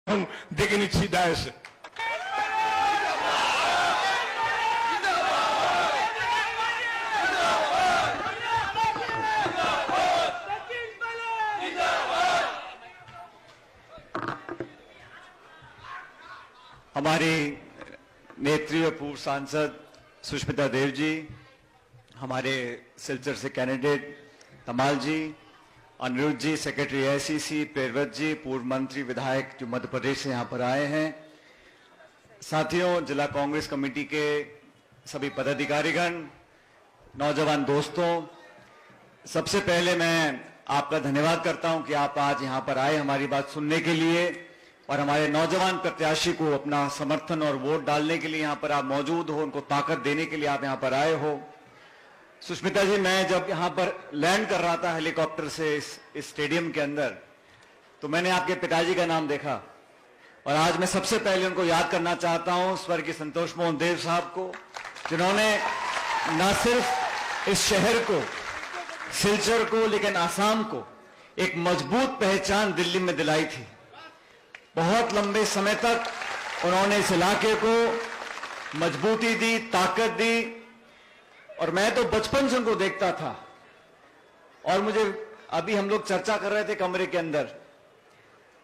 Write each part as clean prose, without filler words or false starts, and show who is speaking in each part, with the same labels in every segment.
Speaker 1: देखে Daesh
Speaker 2: हमारी नेत्री और पूर्व सांसद सुष्मिता देव जी, हमारे सिलचर से कैंडिडेट तमाल जी, अनिरुद्ध जी, सेक्रेटरी एआईसीसी पेरवत जी, पूर्व मंत्री विधायक जो मध्य प्रदेश से यहाँ पर आए हैं, साथियों, जिला कांग्रेस कमेटी के सभी पदाधिकारीगण, नौजवान दोस्तों, सबसे पहले मैं आपका धन्यवाद करता हूं कि आप आज यहाँ पर आए हमारी बात सुनने के लिए और हमारे नौजवान प्रत्याशी को अपना समर्थन और वोट डालने के लिए यहाँ पर आप मौजूद हो, उनको ताकत देने के लिए आप यहाँ पर आए हो। सुष्मिता जी, मैं जब यहाँ पर लैंड कर रहा था हेलीकॉप्टर से इस स्टेडियम के अंदर, तो मैंने आपके पिताजी का नाम देखा और आज मैं सबसे पहले उनको याद करना चाहता हूँ, स्वर्गीय संतोष मोहन देव साहब को, जिन्होंने न सिर्फ इस शहर को, सिलचर को, लेकिन आसाम को एक मजबूत पहचान दिल्ली में दिलाई थी। बहुत लंबे समय तक उन्होंने इस इलाके को मजबूती दी, ताकत दी और मैं तो बचपन से उनको देखता था। और मुझे अभी हम लोग चर्चा कर रहे थे कमरे के अंदर,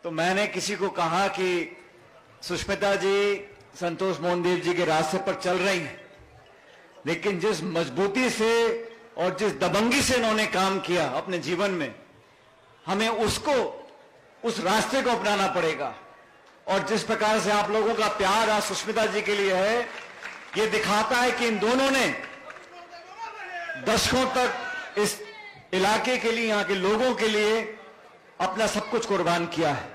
Speaker 2: तो मैंने किसी को कहा कि सुष्मिता जी संतोष मोहन देव जी के रास्ते पर चल रही हैं, लेकिन जिस मजबूती से और जिस दबंगी से इन्होंने काम किया अपने जीवन में, हमें उस रास्ते को अपनाना पड़ेगा। और जिस प्रकार से आप लोगों का प्यार आज सुष्मिता जी के लिए है, ये दिखाता है कि इन दोनों ने दशकों तक इस इलाके के लिए, यहाँ के लोगों के लिए अपना सब कुछ कुर्बान किया है।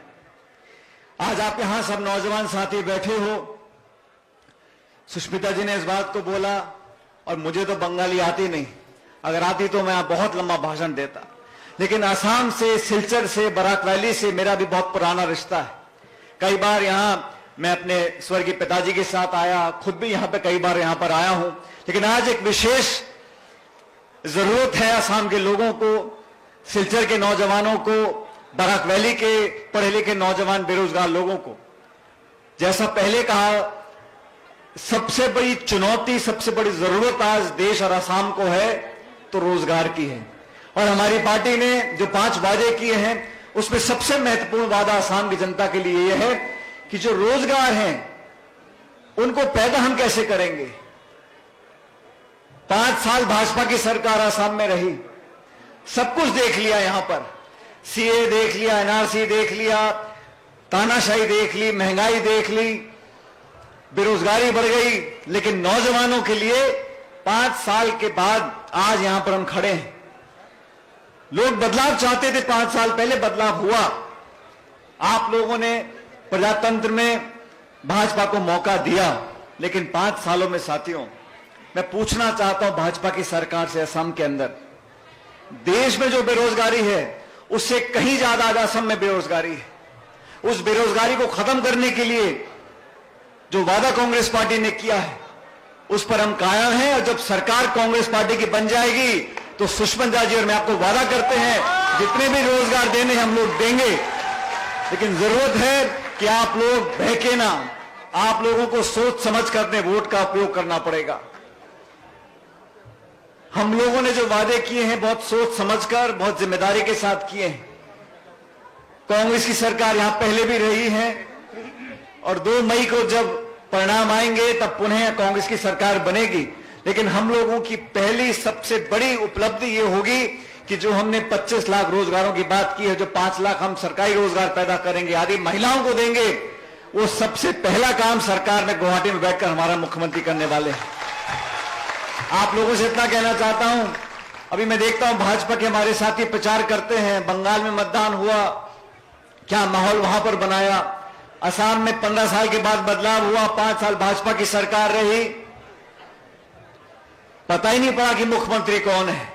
Speaker 2: आज आप यहां सब नौजवान साथी बैठे हो, सुष्मिता जी ने इस बात को बोला और मुझे तो बंगाली आती नहीं, अगर आती तो मैं बहुत लंबा भाषण देता, लेकिन असम से, सिलचर से, बराक वैली से मेरा भी बहुत पुराना रिश्ता है। कई बार यहां मैं अपने स्वर्गीय पिताजी के साथ आया, खुद भी यहां पे कई बार यहां पर आया हूं, लेकिन आज एक विशेष जरूरत है असम के लोगों को, सिलचर के नौजवानों को, बराक वैली के पढ़े लिखे नौजवान बेरोजगार लोगों को। जैसा पहले कहा, सबसे बड़ी चुनौती, सबसे बड़ी जरूरत आज देश और असम को है तो रोजगार की है। और हमारी पार्टी ने जो 5 वादे किए हैं, उसमें सबसे महत्वपूर्ण वादा असम की जनता के लिए यह है कि जो रोजगार हैं उनको पैदा हम कैसे करेंगे। 5 साल भाजपा की सरकार असम में रही, सब कुछ देख लिया, यहां पर सीए देख लिया, एनआरसी देख लिया, तानाशाही देख ली, महंगाई देख ली, बेरोजगारी बढ़ गई, लेकिन नौजवानों के लिए 5 साल के बाद आज यहां पर हम खड़े हैं। लोग बदलाव चाहते थे, 5 साल पहले बदलाव हुआ। आप लोगों ने प्रजातंत्र में भाजपा को मौका दिया, लेकिन 5 सालों में साथियों, मैं पूछना चाहता हूं भाजपा की सरकार से, असम के अंदर देश में जो बेरोजगारी है उससे कहीं ज्यादा आज असम में बेरोजगारी है। उस बेरोजगारी को खत्म करने के लिए जो वादा कांग्रेस पार्टी ने किया है उस पर हम कायम हैं, और जब सरकार कांग्रेस पार्टी की बन जाएगी तो सुष्मिता जी और मैं आपको वादा करते हैं जितने भी रोजगार देने हम लोग देंगे, लेकिन जरूरत है कि आप लोग बहके ना, आप लोगों को सोच समझ कर अपने वोट का उपयोग करना पड़ेगा। हम लोगों ने जो वादे किए हैं बहुत सोच समझकर, बहुत जिम्मेदारी के साथ किए हैं। कांग्रेस की सरकार यहां पहले भी रही है और 2 मई को जब परिणाम आएंगे तब पुनः कांग्रेस की सरकार बनेगी, लेकिन हम लोगों की पहली सबसे बड़ी उपलब्धि ये होगी कि जो हमने 25 लाख रोजगारों की बात की है, जो 5 लाख हम सरकारी रोजगार पैदा करेंगे, आदि महिलाओं को देंगे, वो सबसे पहला काम सरकार में गुवाहाटी में बैठकर हमारा मुख्यमंत्री करने वाले हैं। आप लोगों से इतना कहना चाहता हूं, अभी मैं देखता हूं भाजपा के हमारे साथी प्रचार करते हैं, बंगाल में मतदान हुआ, क्या माहौल वहां पर बनाया, असम में 15 साल के बाद बदलाव हुआ, 5 साल भाजपा की सरकार रही, पता ही नहीं पड़ा कि मुख्यमंत्री कौन है।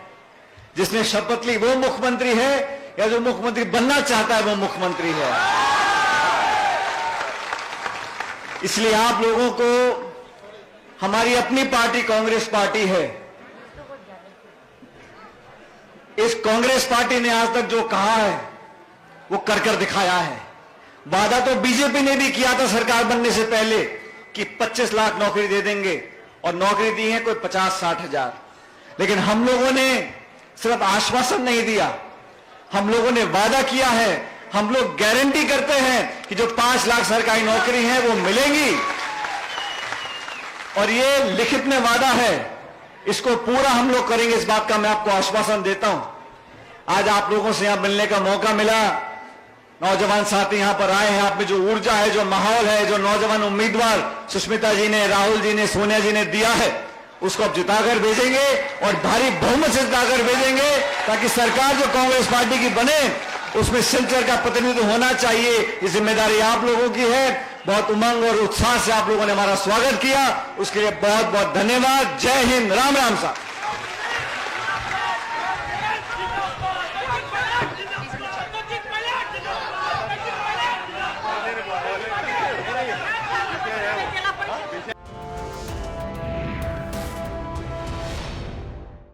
Speaker 2: जिसने शपथ ली वो मुख्यमंत्री है या जो मुख्यमंत्री बनना चाहता है वो मुख्यमंत्री है। इसलिए आप लोगों को, हमारी अपनी पार्टी कांग्रेस पार्टी है, इस कांग्रेस पार्टी ने आज तक जो कहा है वो कर दिखाया है। वादा तो बीजेपी ने भी किया था सरकार बनने से पहले कि 25 लाख नौकरी दे देंगे, और नौकरी दी है कोई 50-60 हजार। लेकिन हम लोगों ने सिर्फ आश्वासन नहीं दिया, हम लोगों ने वादा किया है, हम लोग गारंटी करते हैं कि जो 5 लाख सरकारी नौकरी है वो मिलेंगी, और ये लिखित में वादा है, इसको पूरा हम लोग करेंगे, इस बात का मैं आपको आश्वासन देता हूं। आज आप लोगों से यहां मिलने का मौका मिला, नौजवान साथी यहां पर आए हैं, आप में जो ऊर्जा है, जो माहौल है, जो नौजवान उम्मीदवार सुष्मिता जी ने, राहुल जी ने, सोनिया जी ने दिया है, उसको अब जिताकर भेजेंगे और भारी बहुमत से जिताकर भेजेंगे, ताकि सरकार जो कांग्रेस पार्टी की बने उसमें सिलचर का प्रतिनिधित्व होना चाहिए। ये जिम्मेदारी आप लोगों की है। बहुत उमंग और उत्साह से आप लोगों ने हमारा स्वागत किया, उसके लिए बहुत बहुत धन्यवाद। जय हिंद, राम राम साहब।